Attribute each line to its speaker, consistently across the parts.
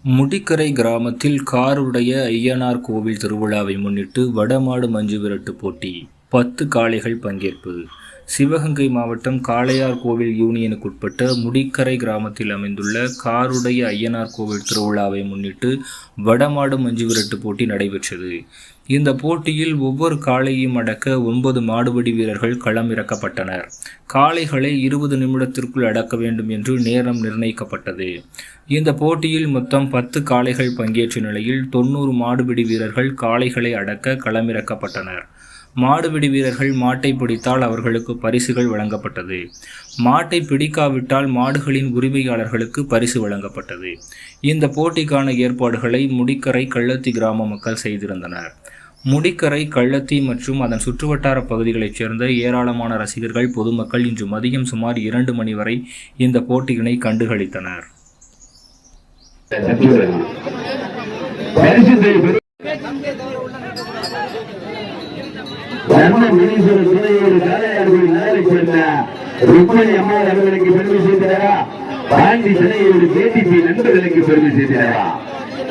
Speaker 1: முடிக்கரை கிராமத்தில் காருடைய ஐயனார் கோவில் திருவிழாவை முன்னிட்டு வடமாடு மஞ்சு விரட்டு போட்டி 10 காளைகள் பங்கேற்பு. சிவகங்கை மாவட்டம் காளையார் கோவில் யூனியனுக்குட்பட்ட முடிக்கரை கிராமத்தில் அமைந்துள்ள காருடைய ஐயனார் கோவில் திருவிழாவை முன்னிட்டு வடமாடு மஞ்சு விரட்டு போட்டி நடைபெற்றது. இந்த போட்டியில் ஒவ்வொரு காளையும் அடக்க 9 மாடுபிடி வீரர்கள் களம் இறக்கப்பட்டனர். காளைகளை 20 நிமிடத்திற்குள் அடக்க வேண்டும் என்று நேரம் நிர்ணயிக்கப்பட்டது. இந்த போட்டியில் மொத்தம் 10 காளைகள் பங்கேற்ற நிலையில் 90 மாடுபிடி வீரர்கள் காளைகளை அடக்க களமிறக்கப்பட்டனர். மாடுபிடி வீரர்கள் மாட்டை பிடித்தால் அவர்களுக்கு பரிசுகள் வழங்கப்பட்டது. மாட்டை பிடிக்காவிட்டால் மாடுகளின் உரிமையாளர்களுக்கு பரிசு வழங்கப்பட்டது. இந்த போட்டிக்கான ஏற்பாடுகளை முடிக்கரை கள்ளத்தி கிராம மக்கள் செய்திருந்தனர். முடிக்கரை கள்ளத்தி மற்றும் அதன் சுற்றுவட்டார பகுதிகளைச் சேர்ந்த ஏராளமான ரசிகர்கள் பொதுமக்கள் இன்று மதியம் சுமார் 2 மணி வரை இந்த போட்டியினை கண்டுகளித்தனர்.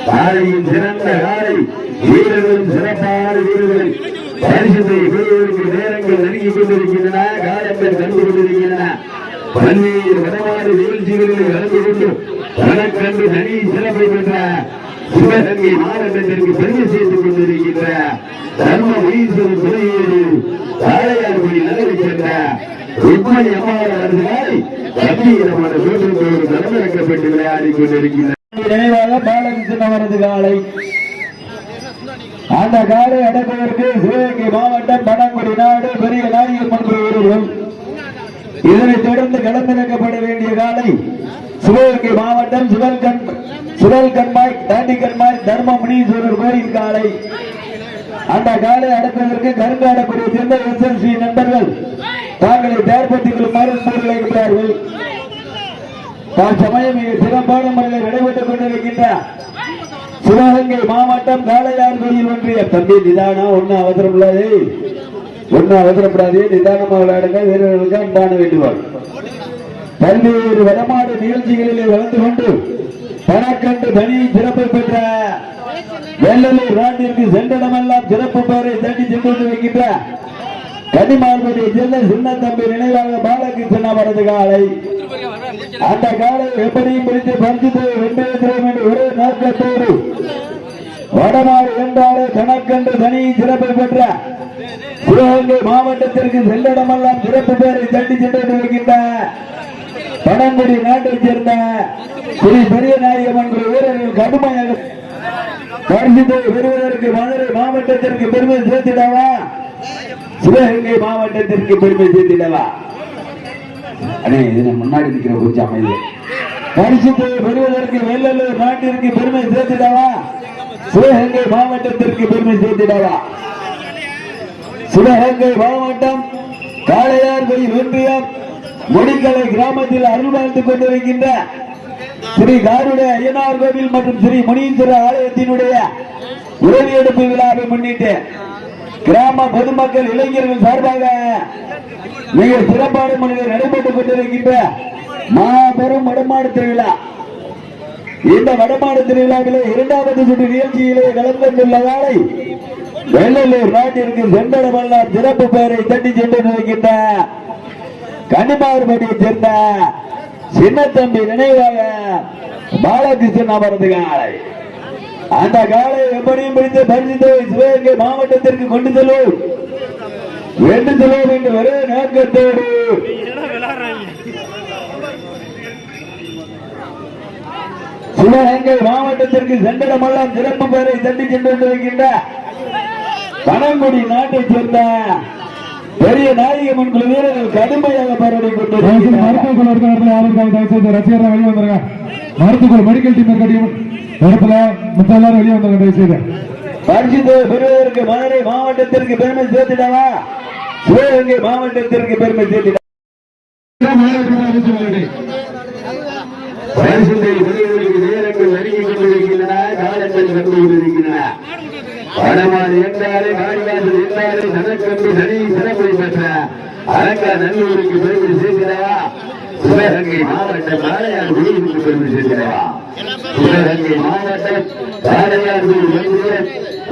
Speaker 2: காலையின் சிறந்த காலை வீரர்களும் சிறப்பான வீரர்கள் பரிசுத்தை பெறுவதற்கு நேரங்கள் நெருங்கிக் கொண்டிருக்கின்றன. காலங்கள் கண்டு கொண்டிருக்கின்றன. பல்வேறு வடமாறு நிகழ்ச்சிகளில் கலந்து கொண்டு தனக்கன்று தனி சிறப்பை பெற்ற சிவகங்கை மாவட்டத்திற்கு பெருமை சேர்த்துக் கொண்டிருக்கின்ற தர்ம ஈஸ்வரன் துணையோடு காளையார் கோயில் நகரை சென்ற ருக்மணி அம்மாள் அவர்களால் கம்பீரமான தோற்றத்தோடு களமிறக்கப்பட்டு விளையாடிக் கொண்டிருக்கின்றனர். நினைவாக பாலகிருஷ்ணன் அவரது காலை. அந்த காலை அடக்குவதற்கு சிவகங்கை மாவட்டம் பனங்குடி நாடு பெரிய நாயகர் வீரர்கள். இதனைத் தொடர்ந்து களமிறக்கப்பட வேண்டிய காலை சிவகங்கை மாவட்டம் சுழல்கண்மாய் தாண்டிக்கண்மாய் தர்ம முனீஸ்வரர் கோயில் காலை. அந்த காலை அடக்குவதற்கு கருங்காடக்குடியை சேர்ந்த SLC நண்பர்கள் தாங்களை தயார்படுத்திக் கொள்ளுமாறு இருக்கிறார்கள். தற்சமயம் மிக சிறப்பான முறையில் நடைபெற்றுக் கொண்டிருக்கின்ற சிவகங்கை மாவட்டம் காளையார் கோயில் ஒன்றிய தம்பி நிதானம் ஒன்னும் அவசரப்படாது நிதானமாக விளையாடுங்க. வீரர்களுக்கு அன்பான வேண்டுகோள். பல்வேறு வடமாடு நிகழ்ச்சிகளிலே கலந்து கொண்டு தனக்கன்று தனி சிறப்பு பெற்ற வெள்ளலூர் நாட்டிற்கு சென்றடமெல்லாம் சிறப்பு பெயரை தட்டி சென்று கொண்டிருக்கின்ற கன்னிமார்பதியை சேர்ந்த சின்ன தம்பி நினைவாக பாலகிருஷ்ணன் அவரது காலை. அந்த காலை எப்படியும் பிடித்து பரிசுத்தை வென்றிருக்கிறோம் என்று ஒரே நோக்கத்தோடு வடமாறு என்றாலே தனக்கன்று தனி சிறப்பை பெற்ற சிவகங்கை மாவட்டத்திற்கு செல்லடமெல்லாம் சிறப்பு பெயரை தட்டி சென்று கொண்டிருக்கின்ற பனங்குடி நாட்டைச் சேர்ந்த ஸ்ரீ பெரிய நாயகமன் வீரர்கள் கடுமையாக பரிசுத்தை பெறுவதற்கு மதுரை மாவட்டத்திற்கு பெருமை சேர்த்திடவா, சிவகங்கை மாவட்டத்திற்கு பெருமை சேர்த்திடவா? முன்னாடி நிற்கிற கொஞ்சம் அமைதி. பரிசுத்தை பெறுவதற்கு வெள்ளலூர் நாட்டிற்கு பெருமை சேர்த்திடவா, சிவகங்கை மாவட்டத்திற்கு பெருமை சேர்த்திடவா? சிவகங்கை மாவட்டம் காளையார் கோயில் ஒன்றியம் முடிக்கலை கிராமத்தில் அருள் வாழ்த்துக் கொண்டிருக்கின்ற ஸ்ரீ காருடைய ஐயனார் கோவில் மற்றும் ஸ்ரீ முனீஸ்வரர் ஆலயத்தினுடைய உறுதியெடுப்பு விழாவை முன்னிட்டு கிராம பொதுமக்கள் இளைஞர்கள் சார்பாக மிக சிறப்பான முறையில் நடைபெற்றுக் கொண்டிருக்கின்ற மாபெரும் வடமாடு திருவிழா. இந்த வடமாடு திருவிழாவிலே 2வது சுற்று நிகழ்ச்சியிலே கலந்து கொண்டுள்ள காலை வெள்ளலூர் நாட்டிற்கு சென்றடமெல்லாம் சிறப்பு பெயரை தட்டி சென்றிருக்கின்ற கன்னிமார்பதியை சேர்ந்த சின்னத்தம்பி நினைவாக பாலகிருஷ்ணன் அவரது காலை. அந்த காலை எப்படியும் பிடித்து பரிசுத்தை சிவகங்கை மாவட்டத்திற்கு கொண்டு செல்வோம் என்று ஒரே நோக்கத்தோடு சிவகங்கை மாவட்டத்திற்கு சென்றடமெல்லாம் சிறப்பு பெயரை தட்டி சென்றிருக்கின்ற பனங்குடி நாட்டைச் சேர்ந்த பெரிய நாயகமன் வீரர்கள் கடுமையாக போராடி கொண்டு ரசிகர்கள் வெளியே வந்தாங்க. மருத்துவ மெடிக்கல் டீம் இடத்துல மற்ற எல்லாரும் வெளியே வந்தாங்க. தயவுசெய்து பரிசுத்தை பெறுவதற்கு மதுரை மாவட்டத்திற்கு பெருமை சேர்த்திடவா, சிவகங்கை மாவட்டத்திற்கு பெருமை சேர்த்திட பரிசுத்தை பெறுவதற்கு நேரங்கள் நெருங்கிக் கொண்டிருக்கின்றன. காலங்கள் கண்டு கொண்டிருக்கின்றன. வடமாறு என்றாலே வாடிவாசல் என்றாலே தனக்கன்று தனி சிறப்பை பெற்ற அலங்கா நல்லூருக்கு பெருமை சேர்க்கிறவா, சிவகங்கை மாவட்ட காளையார் கோயிலுக்கு பெருமை சேர்க்கிறவா. சிவகங்கை மாவட்டம் காளையார்கோவில்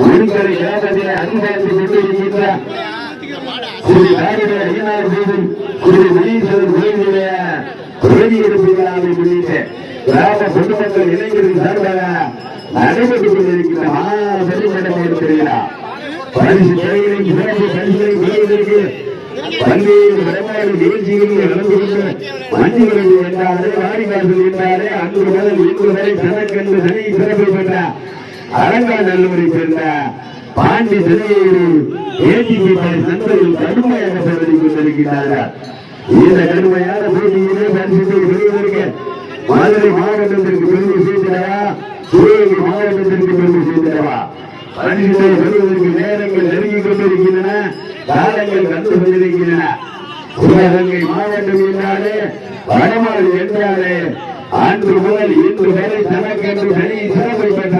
Speaker 2: உடுக்கரை கிராமத்தில் அருங்காட்சி கொண்டிருக்கின்ற ஸ்ரீ காரிட ஐயனார் கோவில் ஸ்ரீ மணீஸ்வரர் கோயிலுடைய குறையெடுப்பு விழாவை முன்னிட்டு கிராம பொதுமக்கள் இளைஞர்கள் சார்பாக நடைபெற்றுக் கொண்டிருக்கின்ற பெருமடமை இருக்கிறார். பரிசு தொகைகளை சிறப்பு பரிசுகளை பெறுவதற்கு பல்வேறு வடமாறு நிகழ்ச்சிகளில் கலந்து கொண்டு மஞ்சுவிரட்டு என்றாலே வாடிவாசல் என்றாலே அன்று முதல் இன்று வரை தனக்கென்று தனி சிறப்பு பெற்ற அரங்காநல்லூரை சேர்ந்த பாண்டி சிலையோடு ஏடிபி நண்பர்கள் கடுமையாக போராடி கொண்டிருக்கிறார்கள். இந்த கடுமையான போட்டியிலே பரிசுத்தை பெறுவதற்கு மதுரை மாவட்டத்திற்கு பெருமை சேர்க்கிறவா, சிவகங்கை மாவட்டத்திற்கு பெருமை சேர்க்கிறவா, பரிசுத்தை பெறுவதற்கு நேரங்கள் நெருங்கிக் கொண்டிருக்கின்றன, காலங்கள் கண்டு கொண்டிருக்கின்றன. சிவகங்கை மாவட்டம் என்றாலே வடமாறு என்றாலே அன்று முதல் இன்று வரை தனக்கென்று தனி சிறப்பை பெற்ற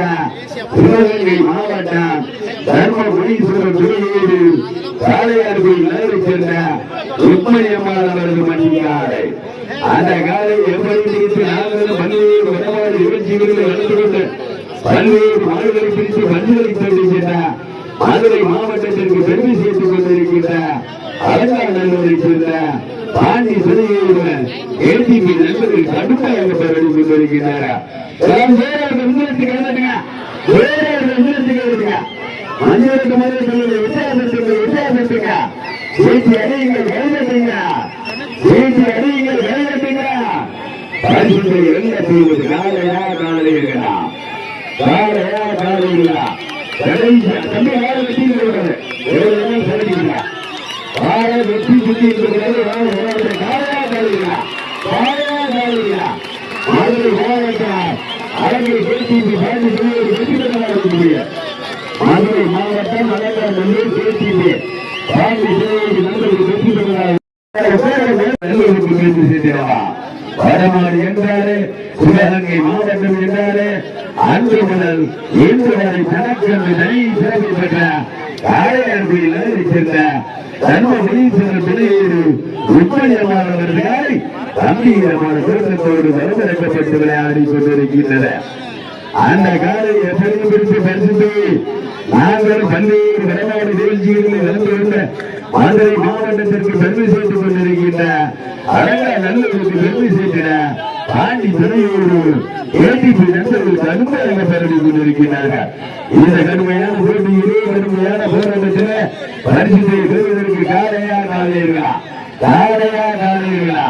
Speaker 2: சிவகங்கை மாவட்டம் தர்மபுரீஸ்வரர் துறையோடு காளையார்கோவில் நகரை சேர்ந்த ருக்மணியம்மாள் அவரது மன்னிக்காரை அந்த காலை எப்படி பிரித்து நாங்களும் பல்வேறு வடமாறு நிகழ்ச்சிகளில் கலந்து கொண்டு பல்வேறு மாடுகளை பிரித்து மஞ்சுகளை தந்திருக்கின்ற மதுரை மாவட்டத்திற்கு பெருமை சேர்த்துக் கொண்டிருக்கின்ற அலங்காநல்லூரை சேர்ந்த பாண்டி சிலையோடு ஏடிபி நண்பர்கள் கடுமையாக போராடி கொண்டிருக்கின்றனர். மஞ்சளுக்கு முதல் சொல்லுங்க, வித்தியாசத்துக்கு வித்தியாசத்துங்க வீட்டு அடியுங்கள் கைதட்டுங்க, வீட்டு அடியுங்கள் கைதட்டுங்க. பரிசுத்தை என்ன செய்வது? காலையா காலையா காலையா காலையா கடைசி தம்பி வாழ வெட்டி இருக்கிறது சரிங்களா? வாழ வெட்டி சுத்தி இருக்கிறது காலையா காலையா காலையா காலையா மதுரை மாவட்டம் அழகை கேடிபி பாண்டி சிலையோடு வெற்றி பெற்றதாக இருக்கக்கூடிய மதுரை மாவட்டம் அலங்காநல்லூர் கேடிபி பாண்டி சிலையோடு நண்பர்கள் வெற்றி பெற்றதாக வடமாடு என்றாலே சிவகங்கை மாவட்டம் என்றாலே அன்று முதல் இன்று வரை தனக்கென்று தனி சிறப்பு பெற்ற காளையார்கோவில் நகரை சேர்ந்த தர்மபுரீஸ்வரர் துணையோடு ருக்மணியம்மாள் அவர்களை கம்பீரமான திருத்தத்தோடு வரவேற்கப்பட்டு விளையாடி கொண்டிருக்கின்றனர். அந்த காலை எப்படியும் பிடித்து பரிசுத்தை நாங்கள் பல்வேறு வடமாடு நிகழ்ச்சிகளில் கலந்து கொண்ட மதுரை மாவட்டத்திற்கு பெருமை சேர்த்துக் கொண்டிருக்கின்ற அலங்காநல்லூருக்கு பெருமை சேர்க்கிற பாண்டி துணையோடு ஏடிபி நண்பர்கள் கடுமையாக போராடி கொண்டிருக்கிறார்கள். இந்த கடுமையான போட்டியிலே கடுமையான போராட்டத்தில் பரிசுத்தை பெறுவதற்கு காலையா காலையா காலையா காலையா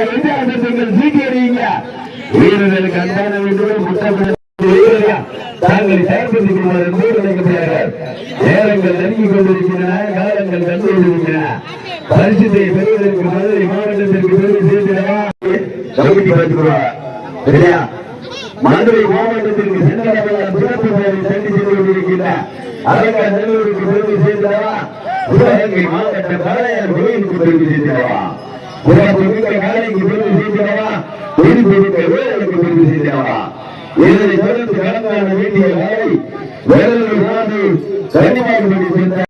Speaker 2: வித்தியாசத்துங்கள் சீக்கிரீங்க வீரர்களுக்கு அன்பான வேண்டும் தாங்களை செயல்படுத்திக் கொள்வார் நினைக்கிறார்கள். நேரங்கள் நெருங்கிக் கொண்டிருக்கின்றன, காலங்கள் கண்டு கொண்டிருக்கின்றன. பரிசுத்தை பெறுவதற்கு மதுரை மாவட்டத்திற்கு பெருமை சேர்க்கிறவா கமிட்டி பார்த்துக்குவார் சரியா? மதுரை மாவட்டத்திற்கு சென்றவர்கள் சிறப்பு பெயரை தண்டி சென்று கொண்டிருக்கின்ற அலங்காநல்லூருக்கு பெருமை சேர்க்கிறவா, சிவகங்கை மாவட்டம் காளையார் கோயிலுக்கு பெருமை சேர்க்கிறவா, சிறப்பு மிக்க காலைக்கு பெருமை சேர்க்கிறவா, உயிர்ப்பு மிக்க வீரர்களுக்கு பெருமை சேர்க்கிறவா. இதனை தொடர்ந்து கலந்தாட வேண்டிய காலை வேலூர் கன்னிமாகுமரி சேர்ந்த